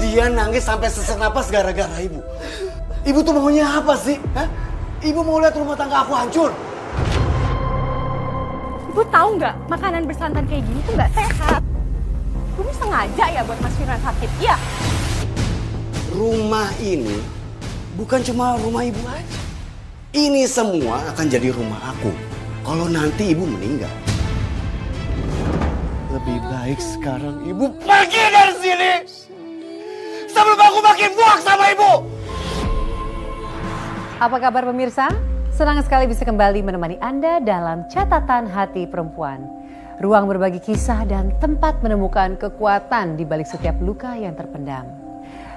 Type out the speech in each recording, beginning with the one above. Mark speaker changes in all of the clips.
Speaker 1: Widya nangis sampai sesak napas gara-gara ibu. Ibu tuh maunya apa sih? Hah? Ibu mau lihat rumah tangga aku hancur.
Speaker 2: Ibu tahu nggak, makanan bersantan kayak gini tuh nggak sehat. Ibu sengaja ya buat Mas Firman sakit, iya?
Speaker 1: Rumah ini bukan cuma rumah ibu aja. Ini semua akan jadi rumah aku kalau nanti ibu meninggal. Lebih baik sekarang ibu pergi dari sini sebelum aku makin muak sama ibu.
Speaker 3: Apa kabar pemirsa? Senang sekali bisa kembali menemani Anda dalam Catatan Hati Perempuan. Ruang berbagi kisah dan tempat menemukan kekuatan di balik setiap luka yang terpendam.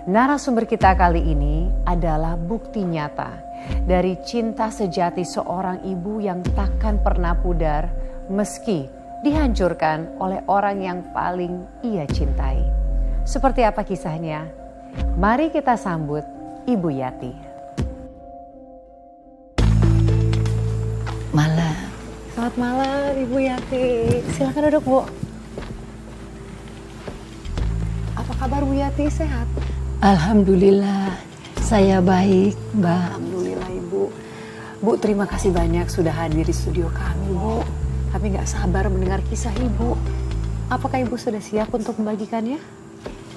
Speaker 3: Narasumber kita kali ini adalah bukti nyata dari cinta sejati seorang ibu yang takkan pernah pudar meski dihancurkan oleh orang yang paling ia cintai. Seperti apa kisahnya? Mari kita sambut Ibu Yati.
Speaker 4: Malam.
Speaker 3: Selamat malam Ibu Yati. Silakan duduk, Bu. Apa kabar Bu Yati? Sehat?
Speaker 4: Alhamdulillah, saya baik, Mbak.
Speaker 3: Alhamdulillah Ibu. Bu, terima kasih banyak sudah hadir di studio kami, Bu. Kami nggak sabar mendengar kisah Ibu. Apakah Ibu sudah siap untuk membagikannya?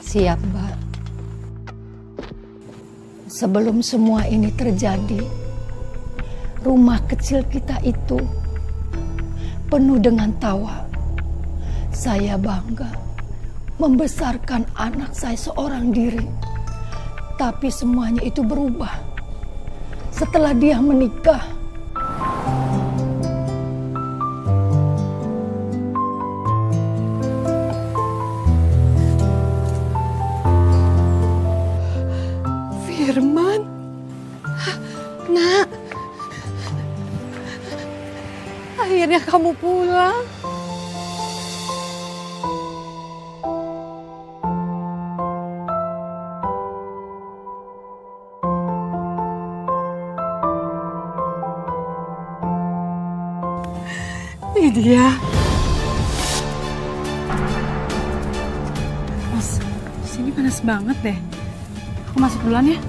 Speaker 4: Siap, Mbak. Sebelum semua ini terjadi, rumah kecil kita itu penuh dengan tawa. Saya bangga membesarkan anak saya seorang diri. Tapi semuanya itu berubah setelah dia menikah.
Speaker 5: Firman, Nak, akhirnya kamu pulang. Ini dia.
Speaker 2: Mas, sini panas banget deh. Aku masuk duluan ya.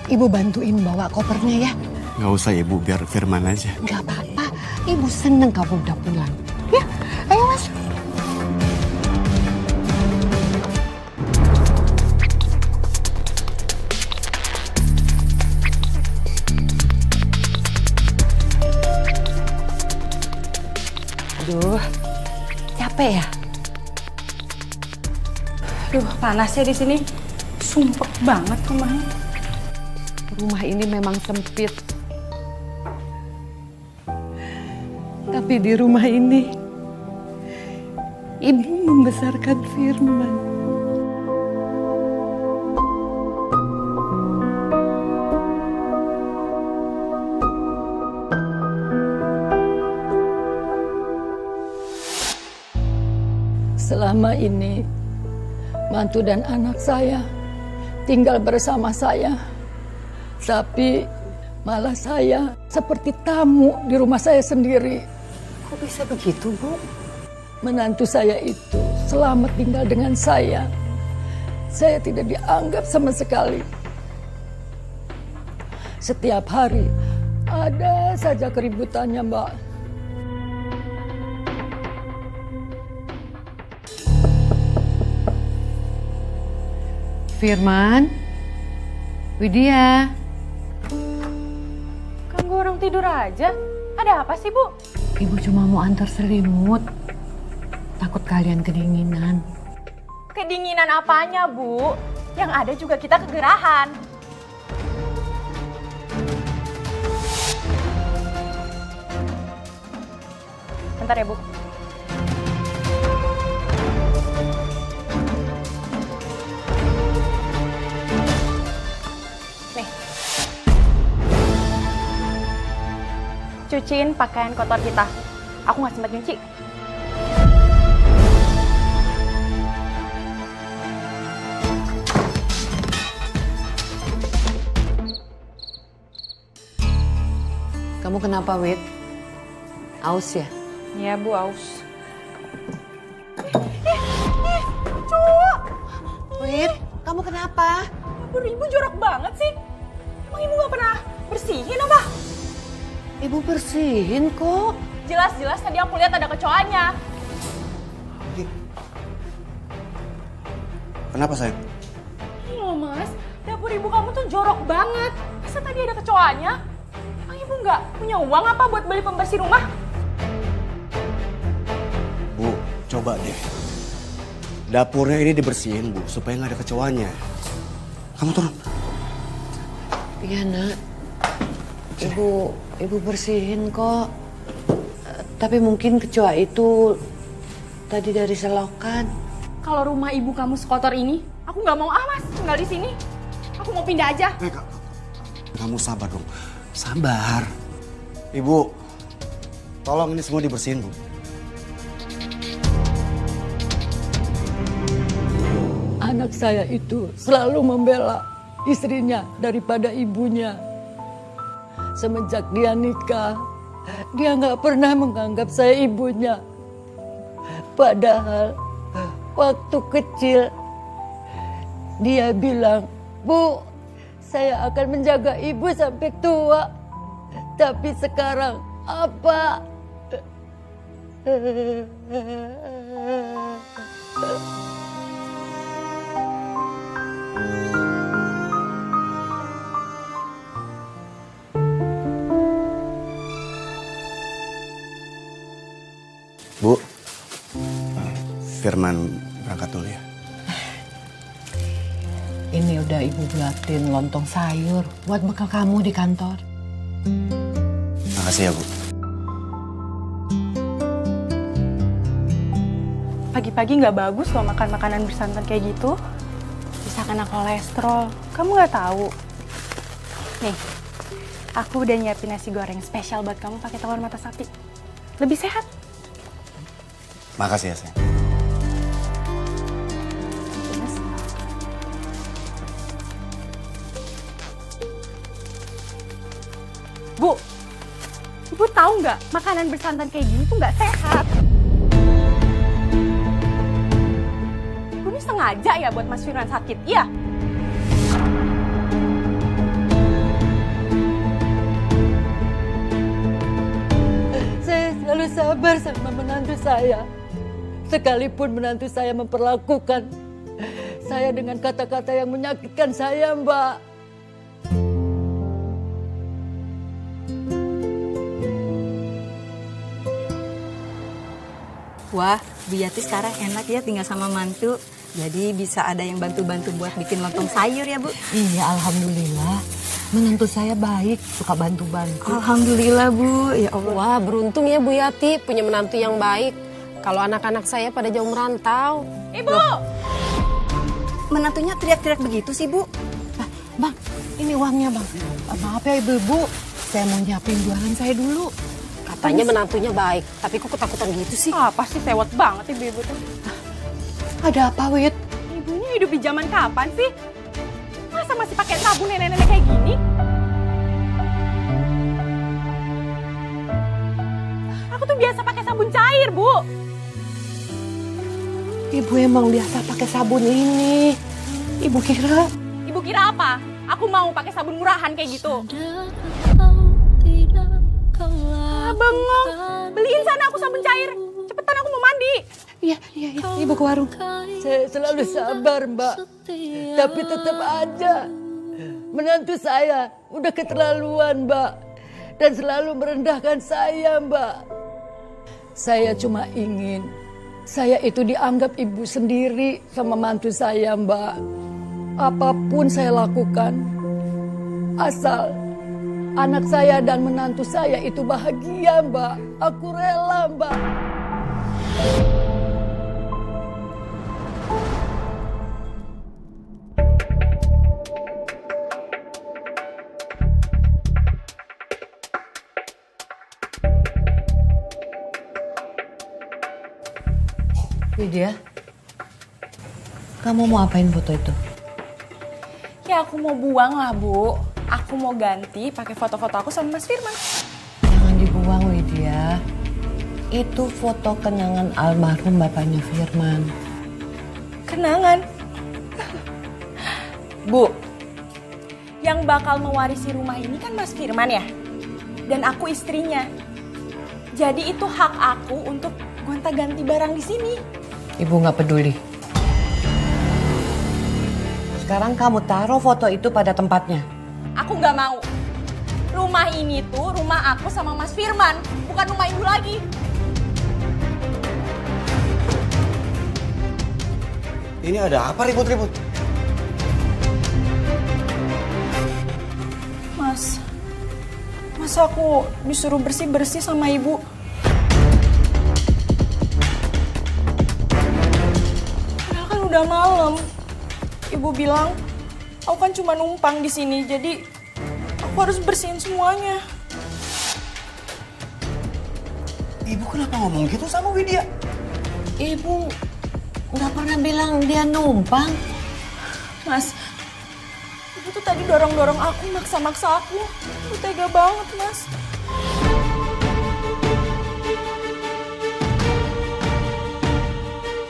Speaker 5: Ibu bantuin bawa kopernya ya.
Speaker 1: Gak usah ibu, biar Firman aja.
Speaker 5: Gak apa-apa, Ibu seneng kamu udah pulang. Ya, ayo Mas.
Speaker 3: Aduh, capek ya?
Speaker 2: Aduh, panasnya di sini. Sumpek banget rumahnya.
Speaker 3: Rumah ini memang sempit.
Speaker 5: Tapi di rumah ini, Ibu membesarkan Firman.
Speaker 4: Selama ini, mantu dan anak saya tinggal bersama saya. Tapi malah saya seperti tamu di rumah saya sendiri.
Speaker 3: Kok bisa begitu, Bu?
Speaker 4: Menantu saya itu selamat tinggal dengan saya. Saya tidak dianggap sama sekali. Setiap hari ada saja keributannya, Mbak.
Speaker 3: Firman, Widya.
Speaker 2: Ganggu orang tidur aja. Ada apa sih, Bu?
Speaker 3: Ibu cuma mau antar selimut. Takut kalian kedinginan.
Speaker 2: Kedinginan apanya, Bu? Yang ada juga kita kegerahan. Bentar ya, Bu. Nih. Cuciin pakaian kotor kita. Aku nggak sempat nyuci.
Speaker 3: Kamu kenapa, Wid? Aus ya?
Speaker 2: Iya, Bu, aus.
Speaker 5: kenapa?
Speaker 2: Dapur ibu jorok banget sih. Emang ibu gak pernah bersihin apa?
Speaker 5: Ibu bersihin kok.
Speaker 2: Jelas-jelas tadi aku lihat ada kecoanya.
Speaker 1: Kenapa sayang?
Speaker 2: Iya mas, dapur ibu kamu tuh jorok banget. Masa tadi ada kecoanya? Emang ibu nggak punya uang apa buat beli pembersih rumah?
Speaker 1: Bu, coba deh. Dapurnya ini dibersihin, Bu, supaya nggak ada kecoanya. Kamu turun.
Speaker 5: Iya nak. Ibu bersihin kok. Tapi mungkin kecoa itu tadi dari selokan.
Speaker 2: Kalau rumah ibu kamu sekotor ini, aku nggak mau mas tinggal di sini. Aku mau pindah aja.
Speaker 1: Kamu sabar dong. Sabar. Ibu, tolong ini semua dibersihin, Bu.
Speaker 4: Anak saya itu selalu membela istrinya daripada ibunya. Semenjak dia nikah, dia nggak pernah menganggap saya ibunya. Padahal waktu kecil dia bilang, "Bu, saya akan menjaga ibu sampai tua." Tapi sekarang apa?
Speaker 1: Bu, Firman berangkat dulu ya.
Speaker 5: Ini udah ibu buatin lontong sayur buat bekal kamu di kantor.
Speaker 1: Makasih ya, Bu.
Speaker 2: Pagi-pagi nggak bagus loh makan makanan bersantan kayak gitu. Bisa kena kolesterol. Kamu nggak tahu? Nih, aku udah nyiapin nasi goreng spesial buat kamu pakai telur mata sapi. Lebih sehat.
Speaker 1: Makasih ya, sayang.
Speaker 2: Bu, ibu tahu nggak makanan bersantan kayak gini tuh nggak sehat. Ibu ini sengaja ya buat Mas Firman sakit, iya?
Speaker 4: Saya selalu sabar sama menantu saya. Sekalipun menantu saya memperlakukan saya dengan kata-kata yang menyakitkan saya, Mbak.
Speaker 6: Wah, Bu Yati sekarang enak ya tinggal sama mantu. Jadi bisa ada yang bantu-bantu buat bikin lontong sayur ya, Bu?
Speaker 5: Iya, alhamdulillah. Menantu saya baik, suka bantu-bantu.
Speaker 6: Alhamdulillah, Bu. Ya Allah.
Speaker 7: Wah, beruntung ya Bu Yati punya menantu yang baik. Kalau anak-anak saya pada jauh merantau.
Speaker 2: Ibu!
Speaker 6: Menantunya teriak-teriak begitu sih, Bu?
Speaker 5: Bang, ini uangnya bang. Maaf ya ibu-ibu, saya mau nyiapin jualan saya dulu.
Speaker 7: Katanya menantunya baik, tapi kok ketakutan gitu sih?
Speaker 2: Apa sih sewot banget ibu-ibu tuh?
Speaker 5: Ada apa, Wit?
Speaker 2: Ibunya hidup di zaman kapan sih? Masa masih pakai sabun nenek-nenek kayak gini? Aku tuh biasa pakai sabun cair, Bu.
Speaker 5: Ibu emang biasa pakai sabun ini. Ibu kira?
Speaker 2: Ibu kira apa? Aku mau pakai sabun murahan kayak gitu. Bengong, beliin sana aku sabun cair. Cepetan aku mau mandi.
Speaker 5: Iya, ibu ke warung.
Speaker 4: Saya selalu sabar, Mbak. Tapi tetap aja menantu saya udah keterlaluan, Mbak. Dan selalu merendahkan saya, Mbak. Saya cuma ingin saya itu dianggap ibu sendiri sama mantu saya, Mbak. Apapun saya lakukan, asal anak saya dan menantu saya itu bahagia, Mbak. Aku rela, Mbak.
Speaker 5: Widya, kamu mau apain foto itu?
Speaker 2: Ya aku mau buang lah, Bu. Aku mau ganti pakai foto-foto aku sama Mas Firman.
Speaker 5: Jangan dibuang, Widya. Itu foto kenangan almarhum bapaknya Firman.
Speaker 2: Kenangan? Bu, yang bakal mewarisi rumah ini kan Mas Firman ya? Dan aku istrinya. Jadi itu hak aku untuk gonta-ganti barang di sini.
Speaker 5: Ibu nggak peduli. Sekarang kamu taruh foto itu pada tempatnya.
Speaker 2: Aku nggak mau. Rumah ini tuh rumah aku sama Mas Firman, bukan rumah ibu lagi.
Speaker 1: Ini ada apa ribut-ribut?
Speaker 2: Masa aku disuruh bersih-bersih sama ibu? Padahal kan udah malam. Ibu bilang, aku kan cuma numpang di sini, jadi aku harus bersihin semuanya.
Speaker 1: Ibu kenapa ngomong gitu sama Widya?
Speaker 5: Ibu nggak pernah bilang dia numpang.
Speaker 2: Mas, ibu tuh tadi dorong-dorong aku, maksa-maksa aku. Ibu tega banget, Mas.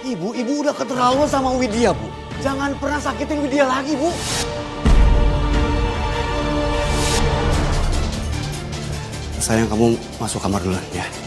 Speaker 1: Ibu udah keterlaluan sama Widya, Bu. Jangan pernah sakitin Widya lagi, Bu. Sayang, kamu masuk kamar duluan ya. Sayang.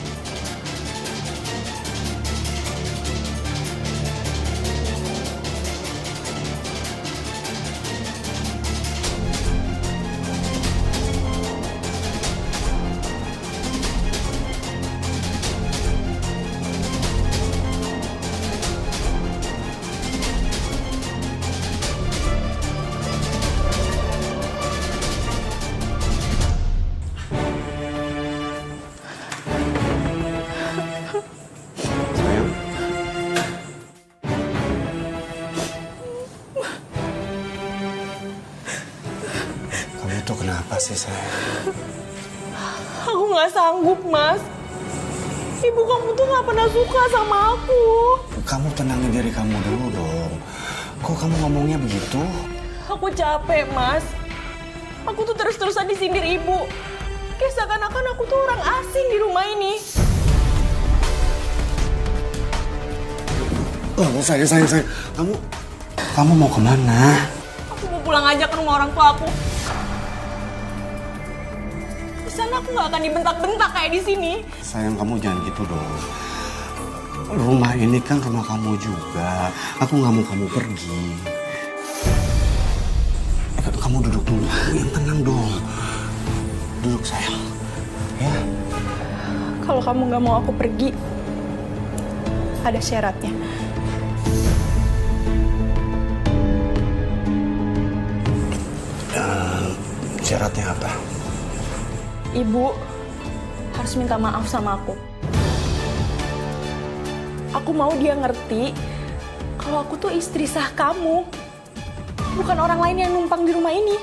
Speaker 1: Kamu tuh kenapa sih, sayang?
Speaker 2: Aku nggak sanggup, Mas. Ibu kamu tuh nggak pernah suka sama aku.
Speaker 1: Kamu tenangin diri kamu dulu dong. Kok kamu ngomongnya begitu?
Speaker 2: Aku capek, Mas. Aku tuh terus-terusan disindir ibu. Kayak seakan-akan aku tuh orang asing di rumah ini.
Speaker 1: Oh, sayang. Kamu mau kemana?
Speaker 2: Aku mau pulang aja ke rumah orang tua aku. Di sana aku nggak akan dibentak-bentak kayak di sini.
Speaker 1: Sayang, kamu jangan gitu dong. Rumah ini kan rumah kamu juga. Aku nggak mau kamu pergi. Kamu duduk dulu. Yang tenang dong. Duduk, sayang. Ya.
Speaker 2: Kalau kamu nggak mau aku pergi, ada syaratnya.
Speaker 1: Syaratnya apa?
Speaker 2: Ibu harus minta maaf sama aku. Aku mau dia ngerti kalau aku tuh istri sah kamu, bukan orang lain yang numpang di rumah ini.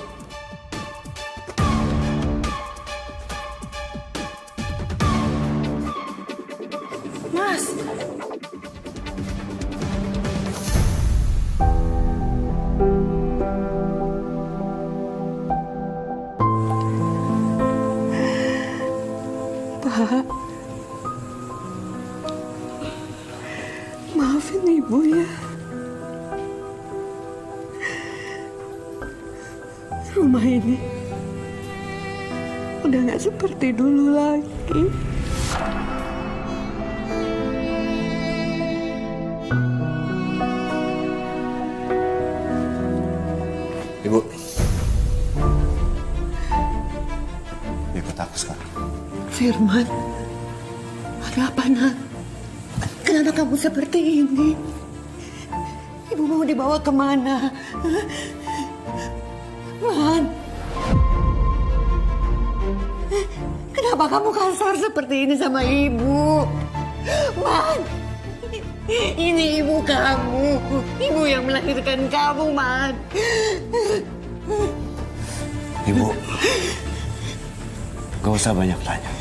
Speaker 2: Mas,
Speaker 5: Maafin ibu ya. Rumah ini udah gak seperti dulu lagi.
Speaker 1: Ibu. Ikut aku sekarang.
Speaker 5: Firman, ada apa nak? Kenapa kamu seperti ini? Ibu mau dibawa kemana? Man, kenapa kamu kasar seperti ini sama ibu? Man, ini ibu kamu. Ibu yang melahirkan kamu, Man.
Speaker 1: Ibu, gak usah banyak tanya.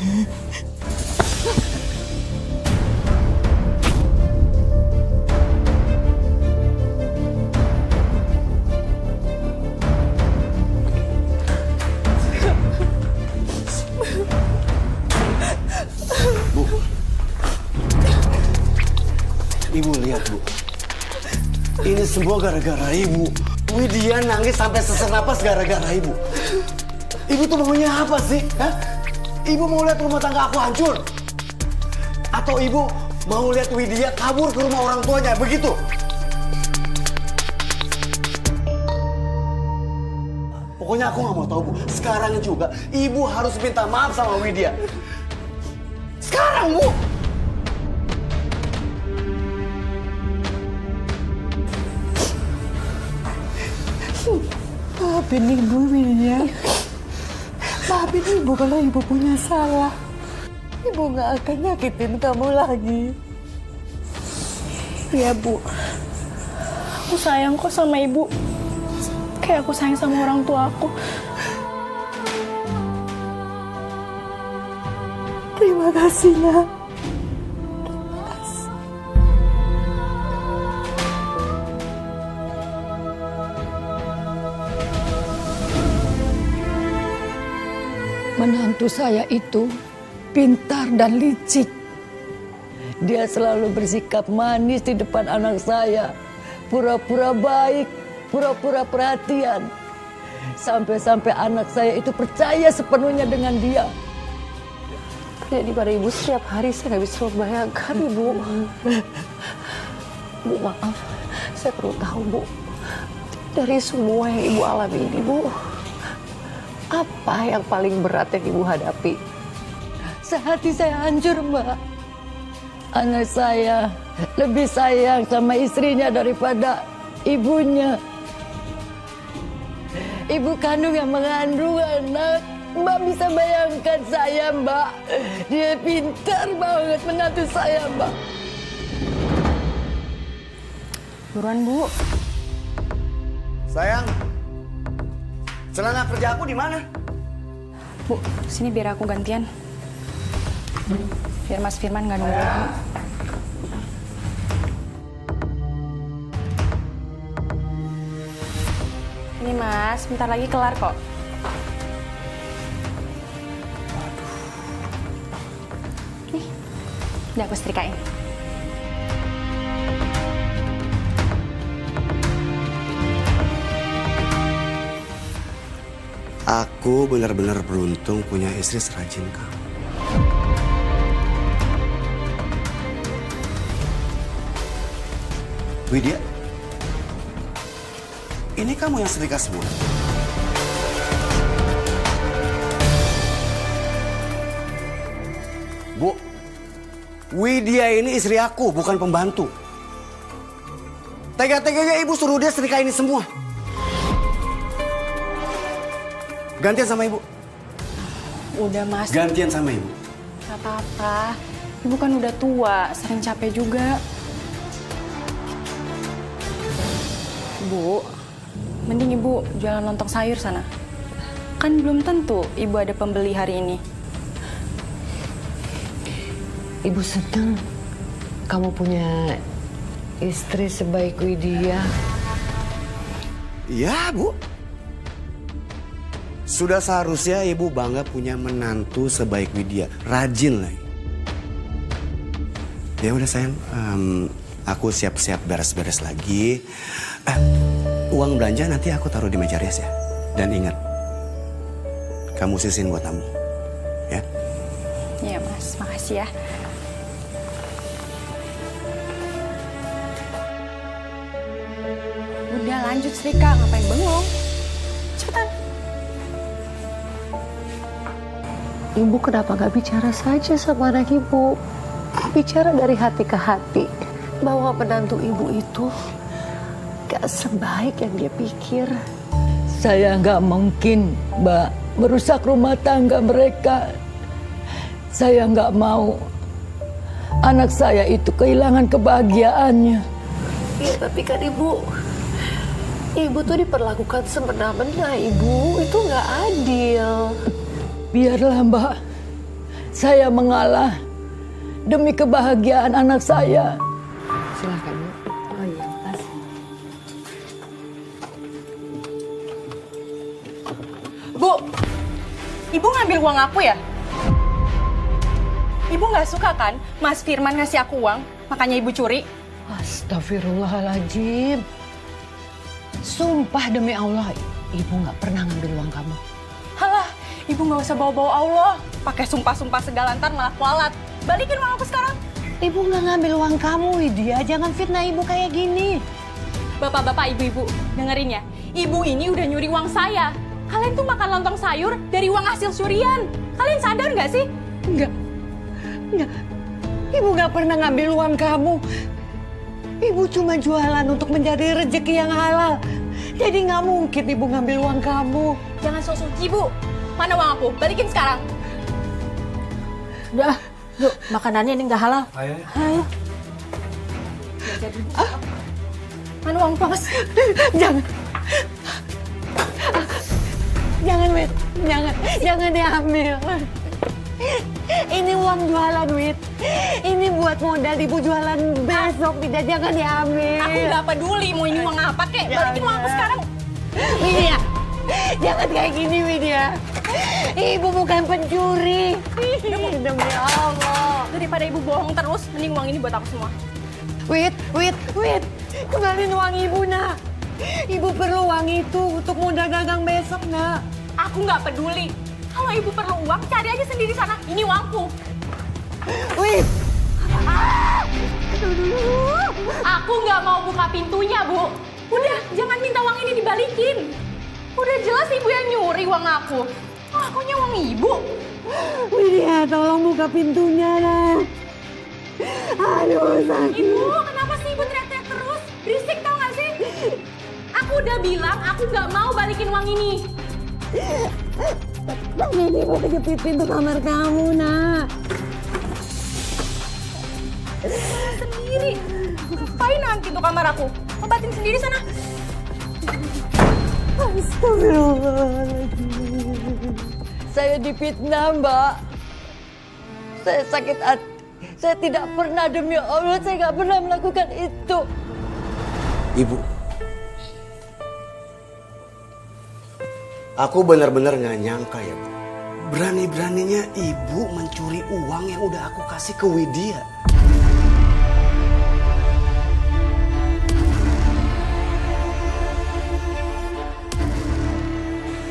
Speaker 1: Bu, Ibu lihat, Bu. Ini semua gara-gara Ibu. Widya nangis sampai sesak napas gara-gara ibu. Ibu tuh maunya apa sih? Hah? Ibu mau lihat rumah tangga aku hancur? Atau ibu mau lihat Widya kabur ke rumah orang tuanya, begitu? Pokoknya aku nggak mau tahu, Bu. Sekarang juga ibu harus minta maaf sama Widya. Sekarang, Bu!
Speaker 4: Maafin ibu, Widya. Maafin ibu kalau ibu punya salah. Ibu gak akan nyakitin kamu lagi.
Speaker 2: Iya, Bu. Aku sayang kok sama ibu. Kayak aku sayang sama orang tua aku.
Speaker 4: Terima kasih, nak. Menantu saya itu pintar dan licik. Dia selalu bersikap manis di depan anak saya. Pura-pura baik, pura-pura perhatian. Sampai-sampai anak saya itu percaya sepenuhnya dengan dia.
Speaker 5: Jadi pada ibu setiap hari saya nggak bisa membayangkan, Ibu. Bu, maaf. Saya perlu tahu, Bu. Dari semua yang Ibu alami ini, Bu. Apa yang paling berat yang Ibu hadapi?
Speaker 4: Sehati saya hancur, Mbak. Anak saya lebih sayang sama istrinya daripada ibunya. Ibu kandung yang mengandung anak. Mbak bisa bayangkan saya, Mbak. Dia pintar banget menantu saya, Mbak.
Speaker 2: Buruan, Bu.
Speaker 1: Sayang, celana kerja aku di mana?
Speaker 2: Bu, sini biar aku gantian. Biar Mas Firman nggak nunggu. Ini Mas, bentar lagi kelar kok. Nih, udah aku setrikain.
Speaker 1: Aku benar-benar beruntung punya istri serajin kamu. Widya, ini kamu yang setrika semua? Bu, Widya ini istri aku, bukan pembantu. Tega-teganya ibu suruh dia setrika ini semua. Gantian sama ibu.
Speaker 2: Udah Mas,
Speaker 1: Gantian sama ibu.
Speaker 2: gak apa-apa. Ibu kan udah tua, sering capek juga. Bu, mending ibu jualan lontong sayur sana. Kan belum tentu ibu ada pembeli hari ini.
Speaker 5: Ibu senang kamu punya istri sebaik Widya.
Speaker 1: Iya, Bu. Sudah seharusnya ibu bangga punya menantu sebaik Widya. Rajin lagi. Ya udah sayang, aku siap-siap beres-beres lagi. Uang belanja nanti aku taruh di meja rias ya. Dan ingat, kamu sisin buat tamu. Ya?
Speaker 2: Iya Mas, makasih ya. Udah lanjut Srika, ngapain bengong? Cepetan.
Speaker 5: Ibu kenapa nggak bicara saja sama anak ibu? Bicara dari hati ke hati. Bahwa menantu ibu itu gak sebaik yang dia pikir.
Speaker 4: Saya nggak mungkin, Mbak, merusak rumah tangga mereka. Saya nggak mau anak saya itu kehilangan kebahagiaannya.
Speaker 5: Iya, tapi kan ibu tuh diperlakukan semena-mena, Ibu. Itu nggak adil.
Speaker 4: Biarlah, Mbak. Saya mengalah demi kebahagiaan anak saya.
Speaker 5: Silakan, Bu. Oh iya, makasih.
Speaker 2: Bu, ibu ngambil uang aku ya? Ibu nggak suka kan Mas Firman ngasih aku uang, makanya ibu curi?
Speaker 4: Astagfirullahaladzim.
Speaker 5: Sumpah demi Allah, ibu nggak pernah ngambil uang kamu.
Speaker 2: Halah, ibu nggak usah bawa-bawa Allah. Pakai sumpah-sumpah segala ntar malah kualat. Balikin uang aku sekarang.
Speaker 5: Ibu nggak ngambil uang kamu, Widya. Jangan fitnah ibu kayak gini.
Speaker 2: Bapak-bapak, ibu-ibu, dengerin ya. Ibu ini udah nyuri uang saya. Kalian tuh makan lontong sayur dari uang hasil curian. Kalian sadar nggak sih?
Speaker 5: Enggak. Ibu nggak pernah ngambil uang kamu. Ibu cuma jualan untuk mencari rezeki yang halal. Jadi nggak mungkin ibu ngambil uang kamu.
Speaker 2: Jangan sok suci, Bu. Mana uang aku? Balikin sekarang.
Speaker 7: Udah, yuk makanannya ini nggak halal.
Speaker 2: Ayo. Mana uang Mas?
Speaker 5: Jangan. Jangan, Wit. Jangan diambil. Ini uang jualan, Wit. Ini buat modal ibu jualan besok, tidak jangan diambil.
Speaker 2: Aku nggak peduli mau ini uang apa kek. Balikin uang aku sekarang.
Speaker 5: Widya, jangan kayak gini, Widya. Ibu bukan pencuri. Demi Allah.
Speaker 2: Daripada ibu bohong terus, mending uang ini buat aku semua.
Speaker 5: Wit. Kembaliin uang ibu, nak. Ibu perlu uang itu untuk modal dagang besok, nak.
Speaker 2: Aku nggak peduli. Kalau ibu perlu uang, cari aja sendiri sana. Ini uangku.
Speaker 5: Wit.
Speaker 2: Aku nggak mau buka pintunya, Bu. Udah, jangan minta uang ini dibalikin. Udah jelas ibu yang nyuri uang aku. Akunya uang ibu.
Speaker 5: Widya, tolong buka pintunya, nak. Aduh, sakit.
Speaker 2: Ibu, kenapa sih ibu teriak-teriak terus? Berisik tau gak sih? Aku udah bilang aku nggak mau balikin uang ini.
Speaker 5: Ini ibu kejepit pintu kamar kamu, nak.
Speaker 2: Sendiri. Ngapain nahan pintu kamar aku? Obatin sendiri sana.
Speaker 5: Astagfirullahaladzim.
Speaker 4: Saya difitnah, Mbak. Saya sakit hati. Saya tidak pernah, demi Allah, saya nggak pernah melakukan itu.
Speaker 1: Ibu, aku benar-benar nggak nyangka ya, Bu. Berani-beraninya ibu mencuri uang yang udah aku kasih ke Widya.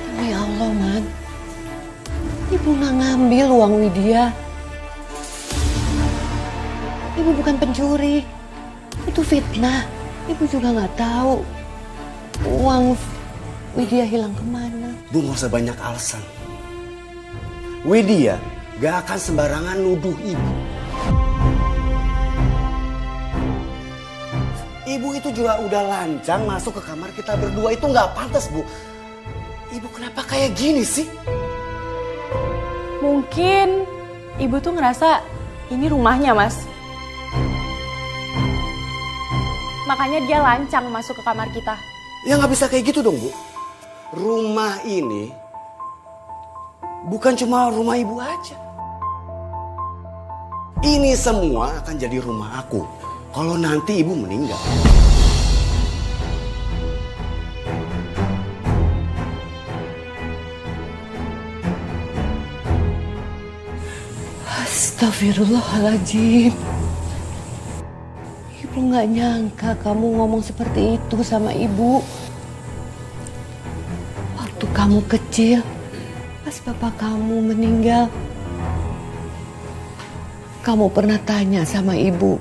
Speaker 5: Demi Allah, Man. Ibu nggak ngambil uang Widya. Ibu bukan pencuri. Itu fitnah. Ibu juga nggak tahu uang Widya hilang kemana.
Speaker 1: Bu, nggak usah banyak alasan. Widya gak akan sembarangan nuduh ibu. Ibu itu juga udah lancang masuk ke kamar kita berdua. Itu nggak pantas, Bu. Ibu kenapa kayak gini sih?
Speaker 2: Mungkin ibu tuh ngerasa ini rumahnya, Mas. Makanya dia lancang masuk ke kamar kita.
Speaker 1: Ya nggak bisa kayak gitu dong, Bu. Rumah ini bukan cuma rumah ibu aja. Ini semua akan jadi rumah aku kalau nanti ibu meninggal.
Speaker 5: Astagfirullahaladzim. Ibu nggak nyangka kamu ngomong seperti itu sama ibu. Waktu kamu kecil, pas bapak kamu meninggal, kamu pernah tanya sama ibu,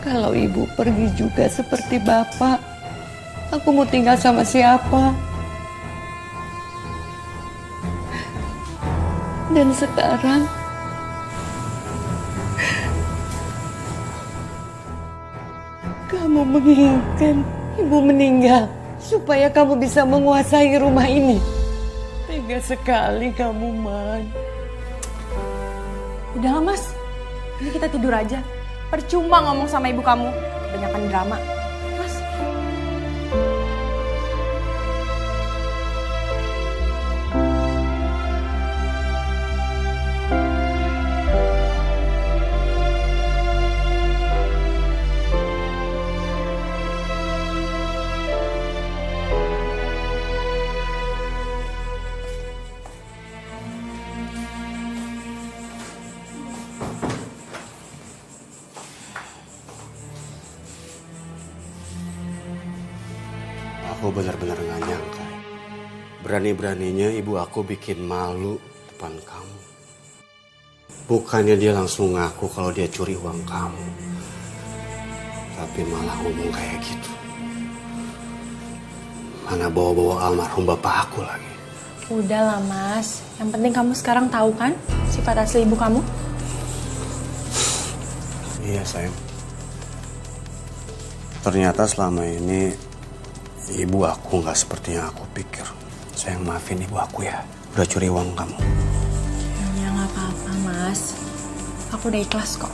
Speaker 5: kalau ibu pergi juga seperti bapak, aku mau tinggal sama siapa? Dan sekarang kamu menginginkan ibu meninggal supaya kamu bisa menguasai rumah ini. Tega sekali kamu, Man.
Speaker 2: Udahlah, Mas. Ini kita tidur aja. Percuma ngomong sama ibu kamu. Kebanyakan drama. Mas.
Speaker 1: Aku benar-benar gak nyangka. Berani-beraninya ibu aku bikin malu depan kamu. Bukannya dia langsung ngaku kalau dia curi uang kamu. Tapi malah ngomong kayak gitu. Mana bawa-bawa almarhum bapak aku lagi.
Speaker 2: Udahlah Mas, yang penting kamu sekarang tahu kan sifat asli ibu kamu?
Speaker 1: Iya sayang. Ternyata selama ini ibu aku nggak seperti yang aku pikir. Sayang maafin ibu aku ya, udah curi uang kamu.
Speaker 2: Ya nggak apa-apa Mas, aku udah ikhlas kok.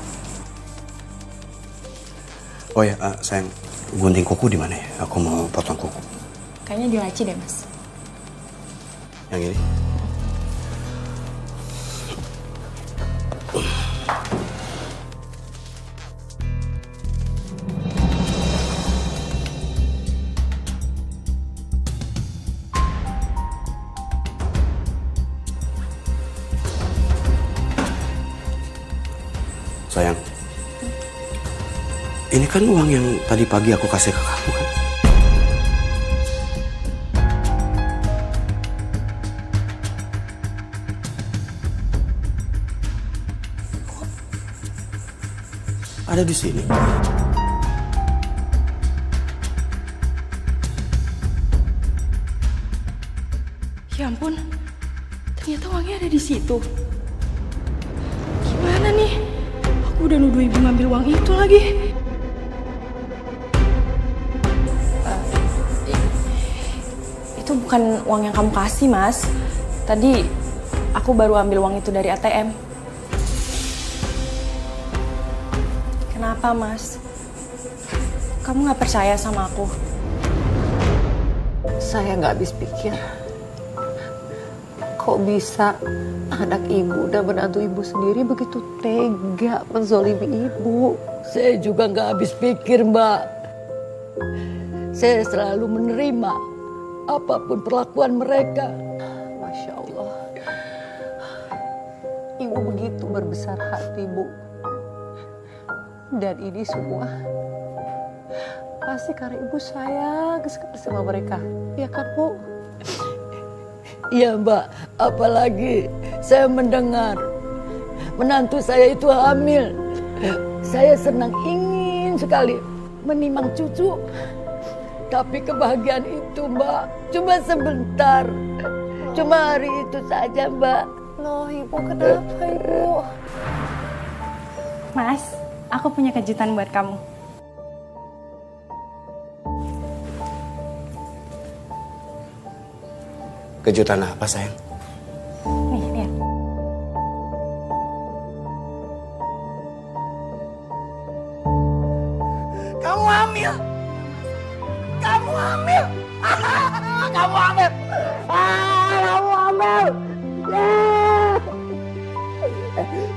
Speaker 1: Oh ya sayang, gunting kuku di mana ya? Aku mau potong kuku.
Speaker 2: Kayaknya di laci deh Mas.
Speaker 1: Yang ini? Sayang, ini kan uang yang tadi pagi aku kasih ke kamu kan? Kok ada di sini?
Speaker 2: Ya ampun, ternyata uangnya ada di situ. Gimana nih? Aku udah nuduh ibu ngambil uang itu lagi. Itu bukan uang yang kamu kasih, Mas. Tadi aku baru ambil uang itu dari ATM. Kenapa, Mas? Kamu nggak percaya sama aku?
Speaker 5: Saya nggak habis pikir. Kok bisa anak ibu dan menantu ibu sendiri begitu tega menzolimi ibu?
Speaker 4: Saya juga nggak habis pikir, Mbak. Saya selalu menerima apapun perlakuan mereka.
Speaker 5: Masya Allah. Ibu begitu berbesar hati, Bu. Dan ini semua pasti karena ibu sayang sekali sama mereka. Ya kan, Bu?
Speaker 4: Iya, Mbak. Apalagi saya mendengar menantu saya itu hamil. Saya senang ingin sekali menimang cucu. Tapi kebahagiaan itu, Mbak, cuma sebentar. Cuma hari itu saja, Mbak.
Speaker 5: Loh, Ibu kenapa, Ibu?
Speaker 2: Mas, aku punya kejutan buat kamu.
Speaker 1: Kejutan apa sayang?
Speaker 2: Nih, lihat.
Speaker 1: Kamu hamil! Kamu hamil! Kamu hamil! Kamu hamil!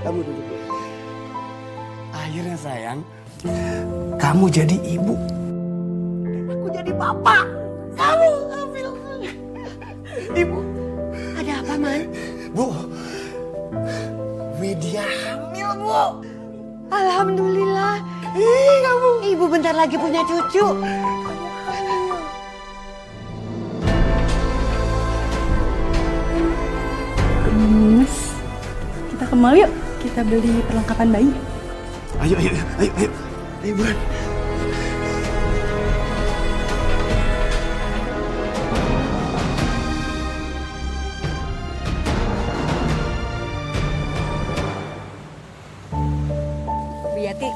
Speaker 1: Kamu duduk. Akhirnya sayang, kamu jadi ibu. Dan aku jadi bapak. Kamu hamil. Ibu.
Speaker 5: Ada apa, Man?
Speaker 1: Bu. Widya hamil, Bu.
Speaker 5: Alhamdulillah.
Speaker 1: Ih, kamu.
Speaker 5: Ibu bentar lagi punya cucu.
Speaker 2: Mas, kita ke mall yuk. Kita beli perlengkapan bayi.
Speaker 1: Ayo. Ayo, Buran.
Speaker 6: Bu Yati,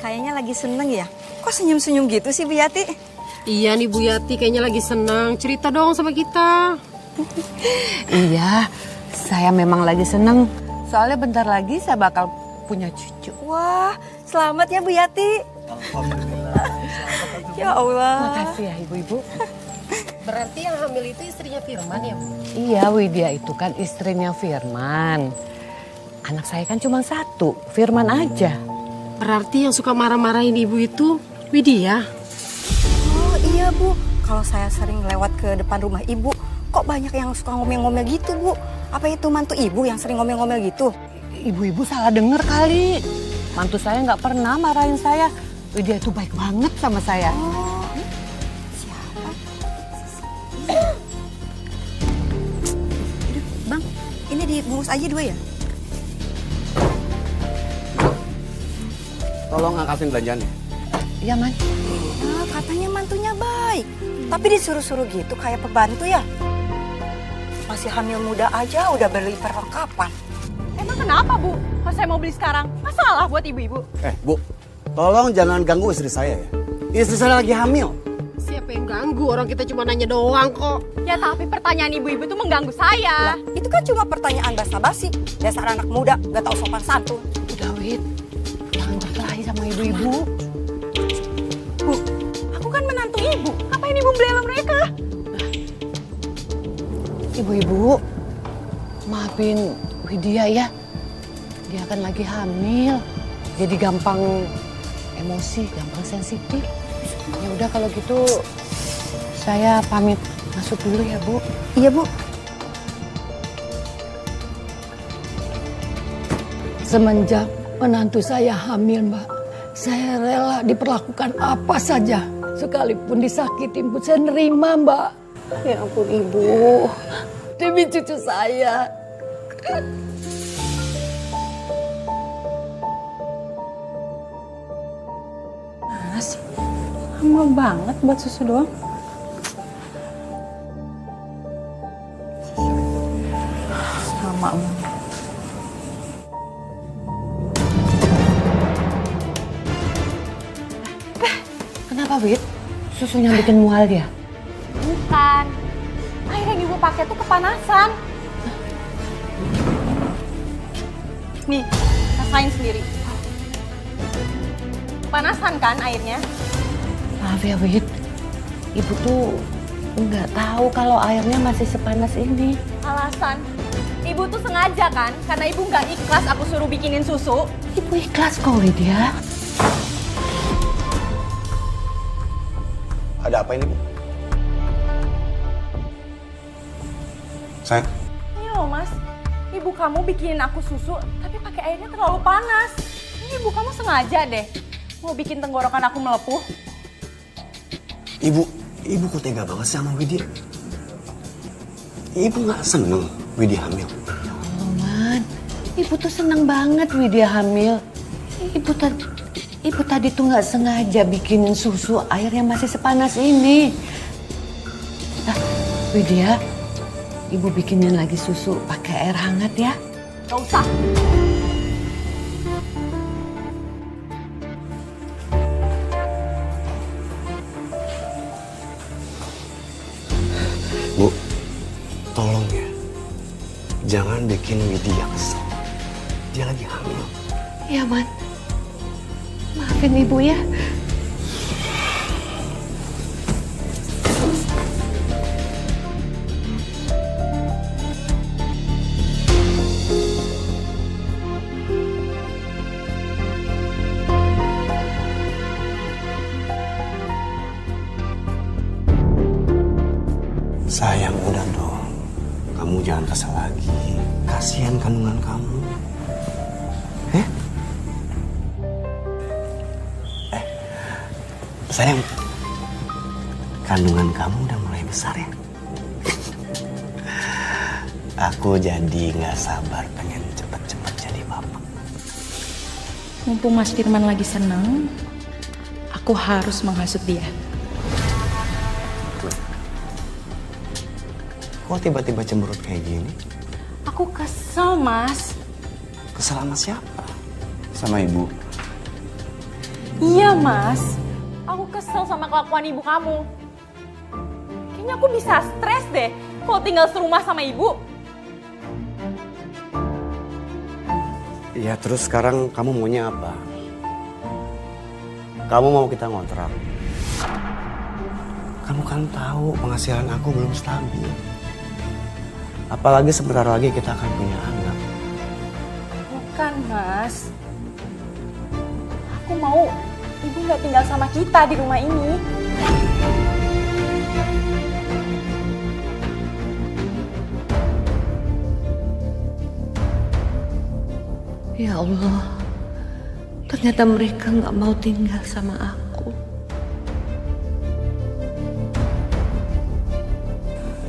Speaker 6: kayaknya lagi seneng ya? Kok senyum-senyum gitu sih Bu Yati?
Speaker 7: Iya nih Bu Yati kayaknya lagi senang. Cerita dong sama kita.
Speaker 3: Iya, saya memang lagi seneng. Soalnya bentar lagi saya bakal punya cucu.
Speaker 6: Wah, selamat ya Bu Yati. Ya Allah.
Speaker 3: Makasih ya ibu-ibu.
Speaker 7: Berarti yang hamil itu istrinya Firman ya Bu?
Speaker 3: Iya, Widya itu kan istrinya Firman. Anak saya kan cuma satu, Firman aja.
Speaker 7: Berarti yang suka marah-marahin ibu itu Widya?
Speaker 6: Oh iya Bu, kalau saya sering lewat ke depan rumah ibu, kok banyak yang suka ngomel-ngomel gitu Bu? Apa itu mantu ibu yang sering ngomel-ngomel gitu?
Speaker 3: Ibu-ibu salah denger kali. Mantu saya nggak pernah marahin saya. Widya itu baik banget sama saya.
Speaker 6: Oh, siapa? bungkus aja 2 ya?
Speaker 1: Tolong angkatin belanjaannya.
Speaker 3: Iya, Man.
Speaker 6: Nah, katanya mantunya baik. Tapi disuruh-suruh gitu kayak pembantu ya? Masih hamil muda aja udah beli perlengkapan.
Speaker 2: Emang kenapa, Bu? Kalau saya mau beli sekarang, masalah buat ibu-ibu.
Speaker 1: Bu, tolong jangan ganggu istri saya ya. Istri saya lagi hamil.
Speaker 7: Siapa yang ganggu? Orang kita cuma nanya doang kok.
Speaker 2: Ya tapi pertanyaan ibu-ibu tuh mengganggu saya.
Speaker 6: Itu kan cuma pertanyaan basa-basi. Dasar anak muda, gak tahu sopan santun.
Speaker 3: Udah, Wit. Jangan berkelahi sama ibu-ibu.
Speaker 2: Bu, aku kan menantu ibu. Ngapain ibu membela mereka?
Speaker 3: Ibu-ibu, maafin Widya ya. Dia kan lagi hamil. Jadi gampang emosi, gampang sensitif. Ya udah kalau gitu saya pamit masuk dulu ya, Bu.
Speaker 6: Iya, Bu.
Speaker 4: Semenjak menantu saya hamil, Mbak, saya rela diperlakukan apa saja. Sekalipun disakitin pun saya nerima, Mbak.
Speaker 5: Ya ampun Ibu.
Speaker 4: Demi cucu saya.
Speaker 2: Mas, lama banget buat susu doang. Sama.
Speaker 3: Kenapa, Wit? Susunya bikin mual dia?
Speaker 2: Bukan. Air yang ibu pakai tuh kepanasan. Nih, rasain sendiri. Kepanasan kan airnya?
Speaker 3: Maaf ya, Wit. Ibu tuh nggak tahu kalau airnya masih sepanas ini.
Speaker 2: Alasan. Ibu tuh sengaja kan? Karena ibu nggak ikhlas aku suruh bikinin susu.
Speaker 3: Ibu ikhlas kok, Widya.
Speaker 1: Ada apa ini, Bu? Sayang,
Speaker 2: Ini loh mas, ibu kamu bikinin aku susu, tapi pakai airnya terlalu panas. Ini ibu kamu sengaja deh, mau bikin tenggorokan aku melepuh.
Speaker 1: Ibu kok tega banget sih sama Widya? Ibu nggak seneng Widya hamil.
Speaker 3: Oh, Man. Ibu tuh seneng banget Widya hamil. Ibu tadi tuh nggak sengaja bikinin susu, airnya masih sepanas ini. Nah, Widya, Ibu bikinin lagi susu pakai air hangat ya.
Speaker 2: Gak usah.
Speaker 1: Bu, tolong ya. Jangan bikin Widya kesel. Dia lagi hamil.
Speaker 3: Iya, Man. Maafin Ibu ya.
Speaker 1: Sayang, udah dong. Kamu jangan kesel lagi. Kasihan kandungan kamu. Sayang, kandungan kamu udah mulai besar ya. Aku jadi nggak sabar pengen cepet-cepet jadi bapak.
Speaker 2: Mumpung Mas Firman lagi seneng, aku harus menghasut dia.
Speaker 1: Kok tiba-tiba cemberut kayak gini?
Speaker 2: Aku kesel, Mas.
Speaker 1: Kesel sama siapa? Sama ibu.
Speaker 2: Iya, Mas. Aku kesel sama kelakuan ibu kamu. Kayaknya aku bisa stres deh kalau tinggal serumah sama ibu.
Speaker 1: Ya terus sekarang kamu maunya apa? Kamu mau kita ngontrak? Kamu kan tahu penghasilan aku belum stabil. Apalagi sebentar lagi kita akan punya anak.
Speaker 2: Bukan, Mas. Aku mau ibu nggak tinggal sama kita di rumah ini.
Speaker 3: Ya Allah, ternyata mereka nggak mau tinggal sama aku.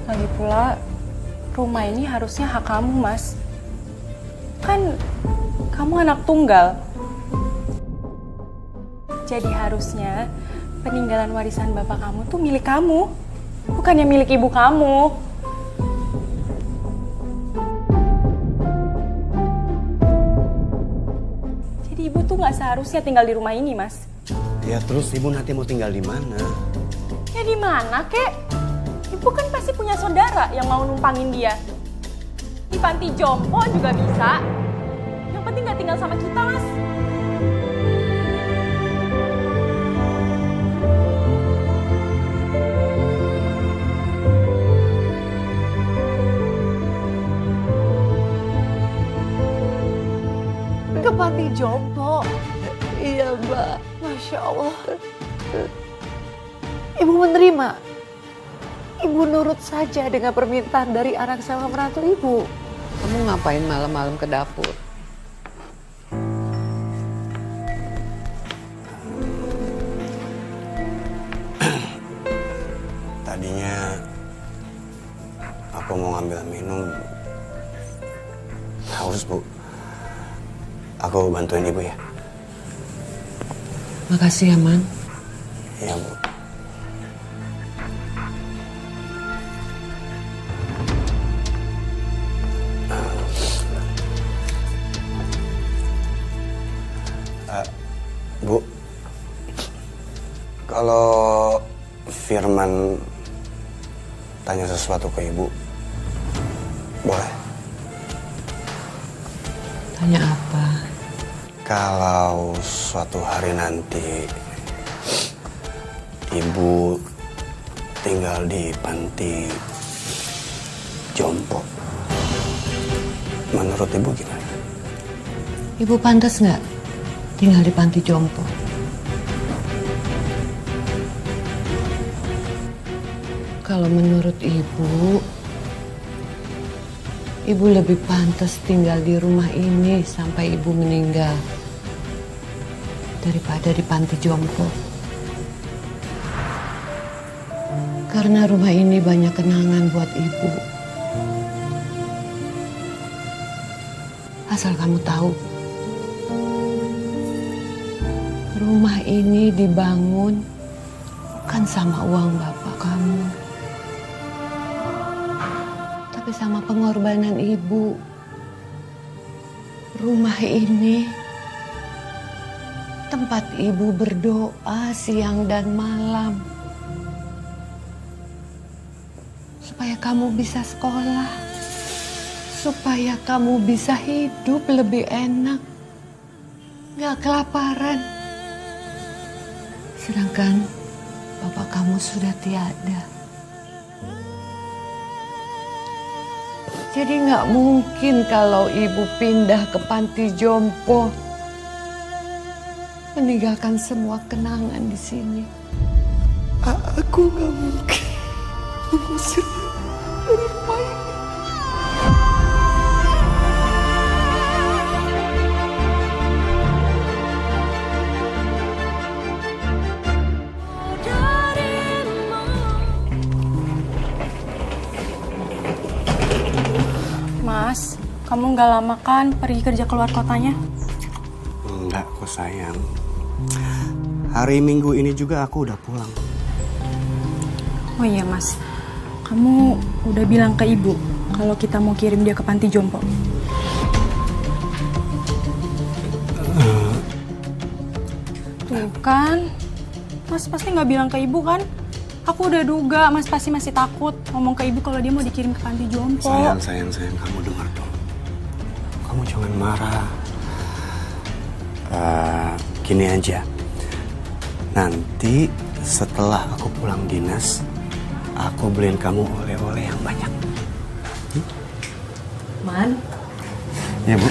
Speaker 2: Lagi pula, rumah ini harusnya hak kamu, Mas. Kan kamu anak tunggal. Jadi harusnya peninggalan warisan bapak kamu tuh milik kamu, bukannya milik ibu kamu. Jadi ibu tuh nggak seharusnya tinggal di rumah ini, Mas.
Speaker 1: Ya terus ibu nanti mau tinggal di mana?
Speaker 2: Ya di mana, Kek? Ibu kan pasti punya saudara yang mau numpangin dia. Di panti jompo juga bisa. Yang penting nggak tinggal sama kita, Mas.
Speaker 5: Ke panti jompo.
Speaker 4: Iya, Mbak.
Speaker 5: Masya Allah. Ibu menerima. Ibu nurut saja dengan permintaan dari anak sama menantu ibu.
Speaker 3: Kamu ngapain malam-malam ke dapur?
Speaker 1: Tadinya aku mau ngambil minum. Haus, Bu. Aku bantuin ibu ya.
Speaker 3: Makasih ya, Man.
Speaker 1: Iya, Bu. Bu, kalau Firman tanya sesuatu ke ibu, boleh?
Speaker 3: Tanya apa?
Speaker 1: Kalau suatu hari nanti ibu tinggal di panti jompo, menurut ibu gimana?
Speaker 3: Ibu pantas nggak tinggal di panti jompo? Kalau menurut ibu lebih pantas tinggal di rumah ini sampai ibu meninggal daripada di panti jompo. Karena rumah ini banyak kenangan buat ibu. Asal kamu tahu, rumah ini dibangun bukan sama uang bapak kamu, tapi sama pengorbanan ibu. Rumah ini tempat ibu berdoa siang dan malam supaya kamu bisa sekolah, supaya kamu bisa hidup lebih enak, gak kelaparan. Sedangkan bapak kamu sudah tiada. Jadi gak mungkin kalau ibu pindah ke panti jompo meninggalkan semua kenangan di sini.
Speaker 1: Aku gak mungkin mengusir dari rumah ini.
Speaker 2: Mas, kamu nggak lama kan pergi kerja keluar kotanya?
Speaker 1: Enggak kok sayang. Hari Minggu ini juga aku udah pulang.
Speaker 2: Oh iya Mas, kamu udah bilang ke ibu kalau kita mau kirim dia ke panti jompo? Tuh kan, Mas pasti nggak bilang ke ibu kan? Aku udah duga Mas pasti masih takut ngomong ke ibu kalau dia mau dikirim ke panti jompo.
Speaker 1: Sayang, kamu dengar dong. Kamu jangan marah. Gini aja. Nanti setelah aku pulang dinas, aku beliin kamu oleh-oleh yang banyak.
Speaker 3: Man,
Speaker 1: Ya, Bu.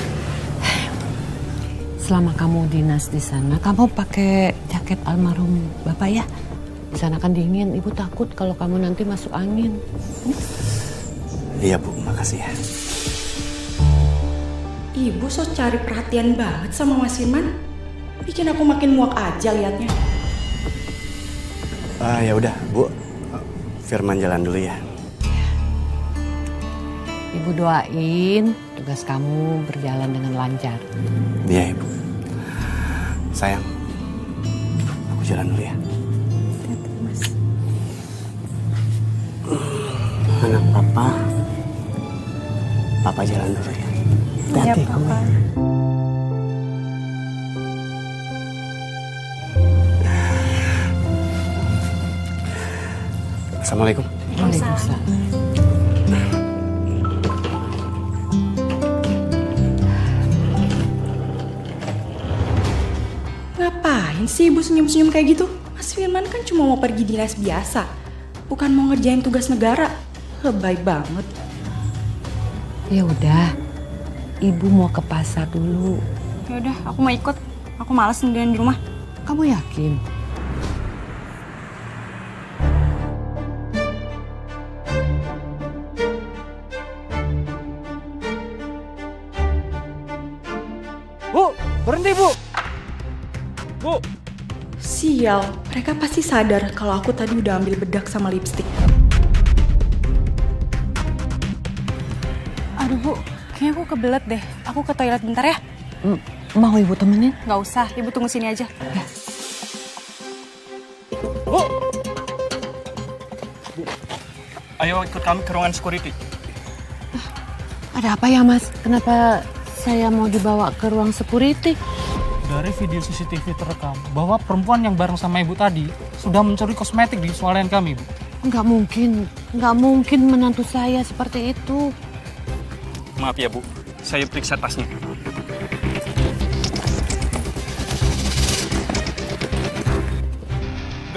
Speaker 3: selama kamu dinas di sana, kamu pakai jaket almarhum bapak ya. Di sana kan dingin, ibu takut kalau kamu nanti masuk angin.
Speaker 1: Iya, Bu, makasih ya.
Speaker 2: Ibu so cari perhatian banget sama Mas Firman. Bikin aku makin muak aja liatnya.
Speaker 1: Ya udah, Bu. Firman jalan dulu ya.
Speaker 3: Ibu doain tugas kamu berjalan dengan lancar.
Speaker 1: Iya, Ibu. Sayang, aku jalan dulu ya. Anak Papa jalan dulu ya. Hati-hati kamu. Assalamualaikum.
Speaker 3: Waalaikumsalam.
Speaker 2: Ngapain sih ibu senyum-senyum kayak gitu? Mas Firman kan cuma mau pergi dinas biasa, bukan mau ngerjain tugas negara. Lebay banget.
Speaker 3: Ya udah, ibu mau ke pasar dulu.
Speaker 2: Ya udah, aku mau ikut. Aku malas sendirian di rumah.
Speaker 3: Kamu yakin?
Speaker 8: Bu, berhenti Bu. Bu,
Speaker 2: Sial, mereka pasti sadar kalau aku tadi udah ambil bedak sama lipstik. Aduh bu, kayaknya aku kebelet deh. Aku ke toilet bentar ya.
Speaker 3: Mau ibu temenin?
Speaker 2: Nggak usah, ibu tunggu sini aja.
Speaker 8: Bu. Ayo ikut kami ke ruangan security.
Speaker 3: Ada apa ya mas? Kenapa saya mau dibawa ke ruang security?
Speaker 8: Dari video CCTV terekam bahwa perempuan yang bareng sama ibu tadi sudah mencuri kosmetik di swalayan kami, Bu.
Speaker 3: Nggak mungkin menantu saya seperti itu.
Speaker 8: Maaf ya, Bu. Saya periksa tasnya.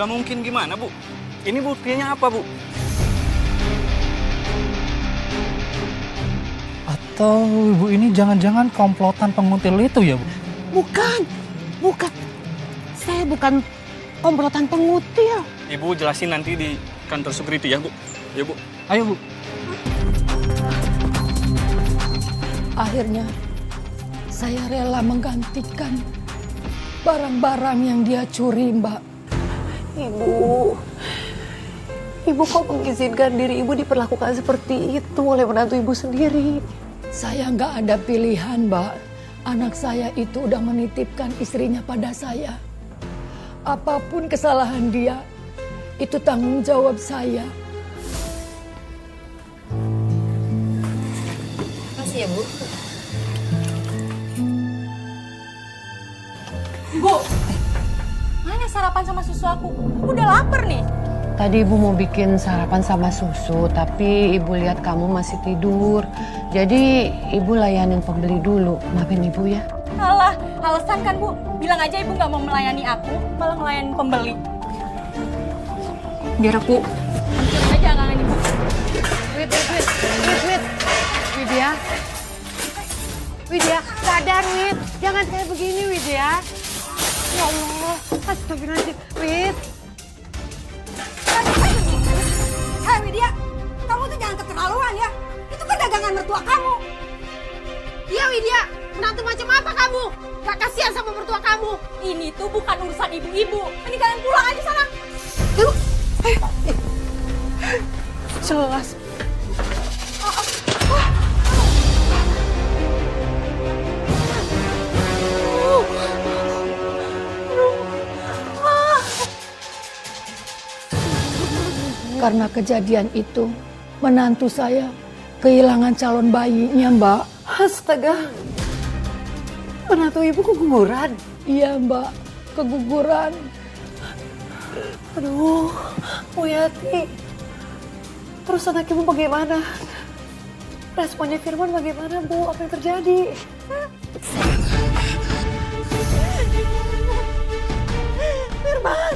Speaker 8: Gak mungkin gimana, Bu? Ini buktinya apa, Bu? Atau ibu ini jangan-jangan komplotan penguntil itu ya, Bu?
Speaker 3: Bukan. Saya bukan komplotan pengutil.
Speaker 8: Ibu jelasin nanti di kantor security ya, Bu. Ya, Bu. Ayo, Bu.
Speaker 4: Akhirnya saya rela menggantikan barang-barang yang dia curi, Mbak.
Speaker 5: Ibu kok mengizinkan diri ibu diperlakukan seperti itu oleh menantu ibu sendiri?
Speaker 4: Saya nggak ada pilihan, Mbak. Anak saya itu udah menitipkan istrinya pada saya. Apapun kesalahan dia, itu tanggung jawab saya.
Speaker 7: Makasih ya, Bu.
Speaker 2: Bu, mana sarapan sama susu aku? Aku udah lapar nih.
Speaker 3: Tadi ibu mau bikin sarapan sama susu, tapi ibu lihat kamu masih tidur. Jadi ibu layanin pembeli dulu. Maafin ibu ya.
Speaker 2: Alah, alasan kan bu. Bilang aja ibu nggak mau melayani aku, malah melayani pembeli. Biar aku hancur aja kangen ibu.
Speaker 3: Wait. Widya, sadar Wid. Jangan kayak begini Widya. Ya Allah, astagfirullahaladzim. Wid.
Speaker 6: Hei Widya, kamu tuh jangan keterlaluan ya. Itu kan dagangan mertua kamu.
Speaker 7: Iya Widya, menantu macam apa kamu? Gak kasihan sama mertua kamu.
Speaker 2: Ini tuh bukan urusan ibu-ibu. Mending kalian pulang aja sana. Jelas.
Speaker 4: Karena kejadian itu, menantu saya kehilangan calon bayinya, Mbak.
Speaker 5: Astaga, menantu ibu keguguran.
Speaker 4: Iya, Mbak, keguguran.
Speaker 5: Aduh, Bu Yati. Terus anak ibu bagaimana? Responnya Firman bagaimana, Bu? Apa yang terjadi? Firman,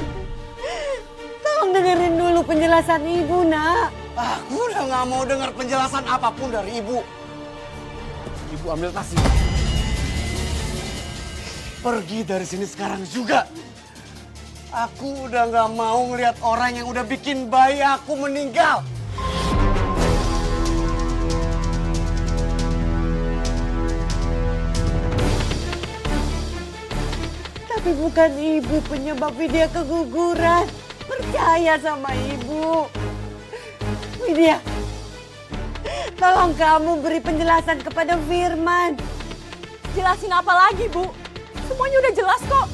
Speaker 5: tolong dengerin dulu penjelasan ibu, nak.
Speaker 1: Aku udah gak mau dengar penjelasan apapun dari ibu. Ibu ambil tas ini. Pergi dari sini sekarang juga. Aku udah gak mau ngeliat orang yang udah bikin bayi aku meninggal.
Speaker 5: Tapi bukan ibu penyebab Widya keguguran. Percaya sama ibu. Widya,
Speaker 4: Tolong kamu beri penjelasan kepada Firman.
Speaker 2: Jelasin apa lagi, Bu? Semuanya udah jelas kok.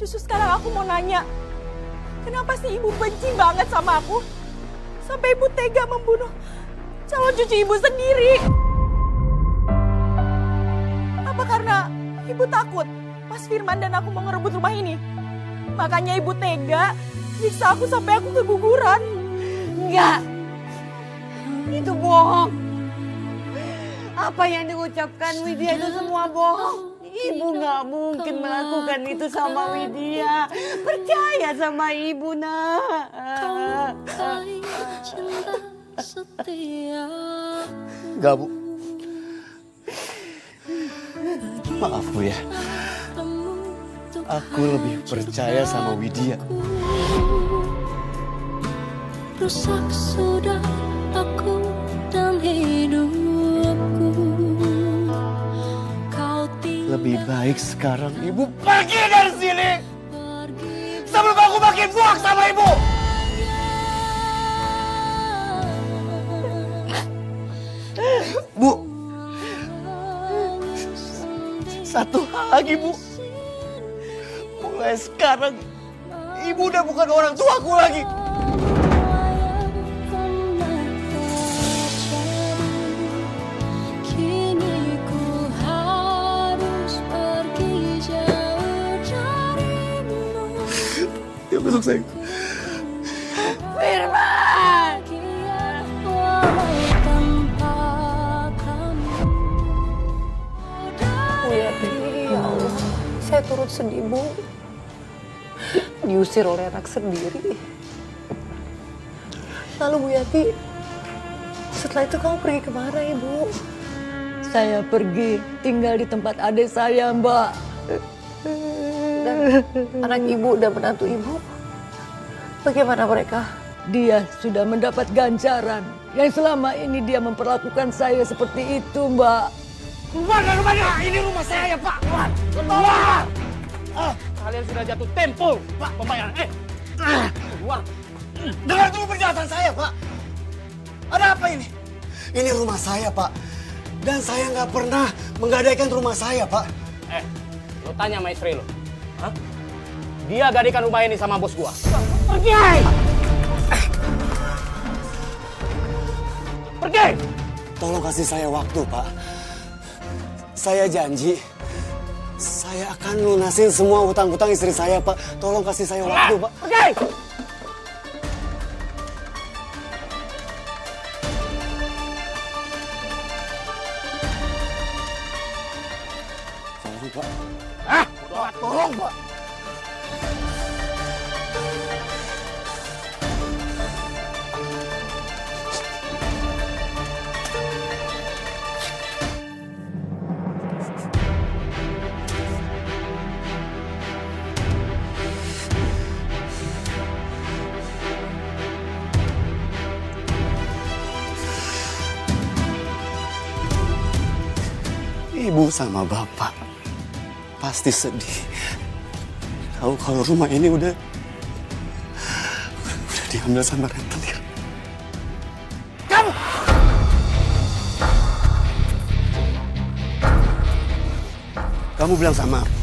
Speaker 2: Justru sekarang aku mau nanya, kenapa sih Ibu benci banget sama aku? Sampai Ibu tega membunuh calon cucu Ibu sendiri. Apa karena Ibu takut Mas Firman dan aku mau ngerebut rumah ini? Makanya Ibu tega nyiksa aku sampai aku keguguran.
Speaker 4: Enggak. Itu bohong. Apa yang diucapkan Widya itu semua bohong. Ibu nggak mungkin melakukan itu sama Widya. Percaya sama ibu, nak.
Speaker 1: Enggak, Bu. Maaf, Bu ya. Aku lebih percaya sama Widya.
Speaker 9: Rusak sudah aku dan hidupku.
Speaker 1: Lebih baik sekarang Ibu pergi dari sini. Sebelum aku makin buak sama Ibu. Bu. Satu hal lagi, Bu. Mulai sekarang Ibu udah bukan orang tuaku lagi. Ya besok sayang.
Speaker 4: Firman!
Speaker 5: Bu Yati, ya Allah, saya turut sedih, Bu. Diusir oleh anak sendiri. Lalu Bu Yati, setelah itu kamu pergi kemana, Ibu?
Speaker 4: Saya pergi tinggal di tempat adik saya, Mbak.
Speaker 5: Dan anak Ibu dan menantu Ibu, bagaimana mereka?
Speaker 4: Dia sudah mendapat ganjaran. Yang selama ini dia memperlakukan saya seperti itu, Mbak.
Speaker 8: Keluar dari rumahnya! Ini rumah saya, Pak! Keluar! Kalian sudah jatuh tempo, Pak, pembayaran. Keluar!
Speaker 1: Dengar dulu penjelasan saya, Pak. Ada apa ini? Ini rumah saya, Pak. Dan saya nggak pernah menggadaikan rumah saya, Pak.
Speaker 8: Lo tanya sama istri lo. Hah? Dia gadaikan rumah ini sama bos gua. Pergi! Pergi!
Speaker 1: Tolong kasih saya waktu, Pak. Saya janji, saya akan lunasin semua utang-utang istri saya, Pak. Tolong kasih saya waktu, Pak.
Speaker 8: Pergi!
Speaker 1: Tolong, Pak.
Speaker 8: Pak,
Speaker 1: Tolong, Pak. Ibu sama Bapak pasti sedih. Tahu kalau rumah ini udah diambil sama rentenir. Kamu bilang sama aku.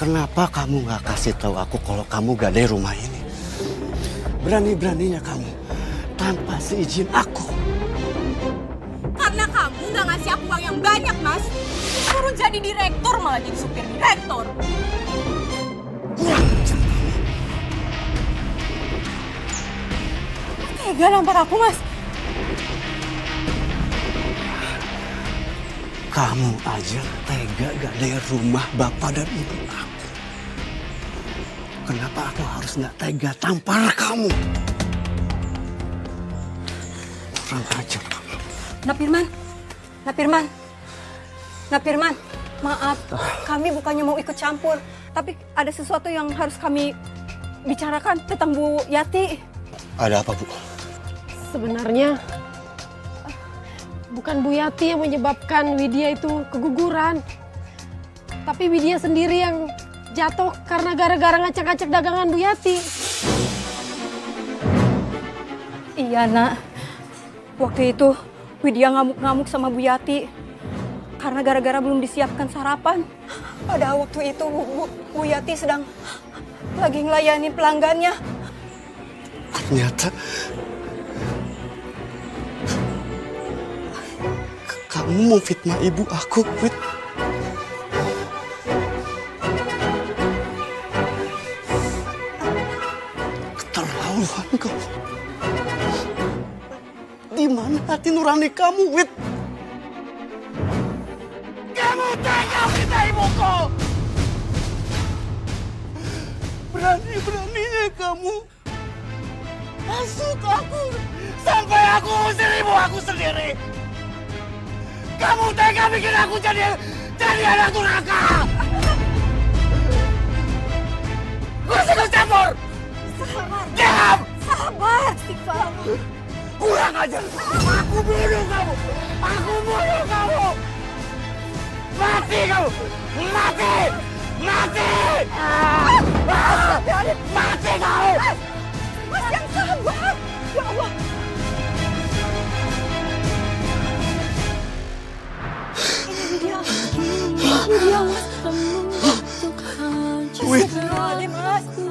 Speaker 1: Kenapa kamu nggak kasih tahu aku kalau kamu gadai rumah ini? Berani-beraninya kamu tanpa seizin aku.
Speaker 2: Karena kamu nggak ngasih aku uang yang banyak, Mas. Suruh jadi direktur malah jadi supir direktur. Tega nampar aku, Mas.
Speaker 1: Kamu aja tega gadai rumah bapak dan ibu aku. Kenapa aku harus nggak tega tampar kamu? Kurang ajar kamu.
Speaker 6: Nak Firman, maaf, kami bukannya mau ikut campur, tapi ada sesuatu yang harus kami bicarakan tentang Bu Yati.
Speaker 1: Ada apa, Bu?
Speaker 7: Sebenarnya bukan Bu Yati yang menyebabkan Widya itu keguguran. Tapi Widya sendiri yang jatuh karena gara-gara ngacak-ngacak dagangan Bu Yati.
Speaker 6: Iya nak, waktu itu Widya ngamuk-ngamuk sama Bu Yati karena gara-gara belum disiapkan sarapan. Pada waktu itu Bu Yati sedang lagi ngelayani pelanggannya.
Speaker 1: Ternyata kamu mau fitnah ibu aku, Wid. Keterlaluan kamu. Di mana hati nurani kamu, Wid?
Speaker 8: Kamu tega fitnah ibuku!
Speaker 1: Berani-beraninya kamu hasut aku.
Speaker 8: Sampai aku usir ibu aku sendiri! Kamu tega bikin aku jadi anak durhaka! Gue ikut campur! Diam!
Speaker 6: Sabar, Istighfar.
Speaker 8: Kurang ajar! Aku bunuh kamu! Aku bunuh kamu! Mati kamu! Mati! Mati! Mati kamu!
Speaker 6: Mas yang sabar. Ya Allah.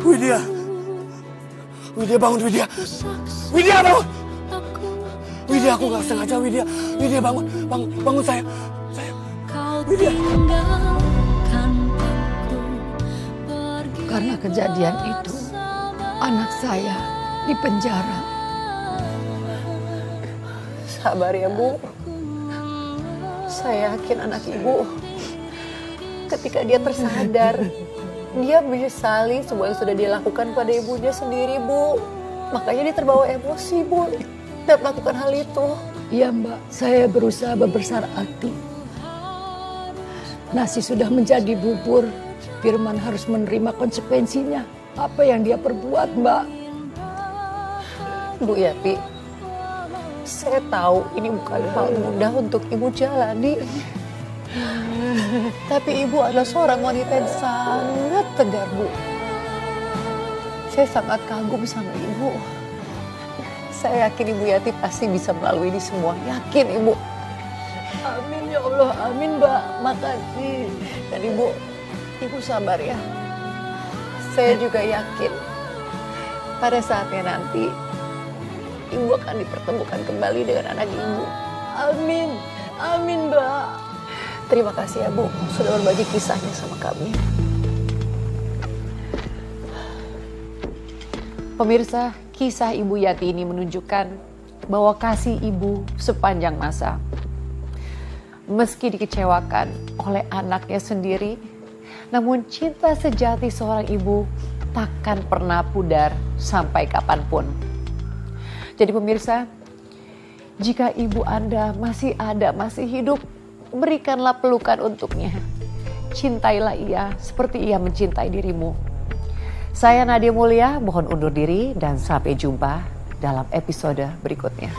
Speaker 1: Widya! Widya bangun, Widya! Widya bangun! Widya, aku gak sengaja, Widya. Widya bangun, bangun saya. Widya.
Speaker 4: Karena kejadian itu, anak saya di penjara.
Speaker 5: Sabar ya Bu. Saya yakin anak Ibu ketika dia tersadar, dia menyesali semua yang sudah dia lakukan pada ibunya sendiri, Bu. Makanya dia terbawa emosi, Bu, dan melakukan hal itu.
Speaker 4: Iya Mbak, saya berusaha berbesar hati. Nasi sudah menjadi bubur, Firman harus menerima konsekuensinya. Apa yang dia perbuat, Mbak?
Speaker 5: Bu Yati, saya tahu ini bukan hal mudah untuk Ibu jalani. Tapi Ibu adalah seorang wanita yang sangat tegar, Bu. Saya sangat kagum sama Ibu. Saya yakin Ibu Yati pasti bisa melalui ini semua. Yakin Ibu.
Speaker 4: Amin ya Allah, amin Mbak. Makasih.
Speaker 5: Dan Ibu sabar ya. Saya juga yakin pada saatnya nanti Ibu akan dipertemukan kembali dengan anak Ibu.
Speaker 4: Amin, amin Mbak.
Speaker 5: Terima kasih ya Bu, sudah berbagi kisahnya sama kami.
Speaker 3: Pemirsa, kisah Ibu Yati ini menunjukkan bahwa kasih ibu sepanjang masa. Meski dikecewakan oleh anaknya sendiri, namun cinta sejati seorang ibu takkan pernah pudar sampai kapanpun. Jadi pemirsa, jika ibu Anda masih ada, masih hidup, berikanlah pelukan untuknya. Cintailah ia seperti ia mencintai dirimu. Saya Nadia Mulia, mohon undur diri dan sampai jumpa dalam episode berikutnya.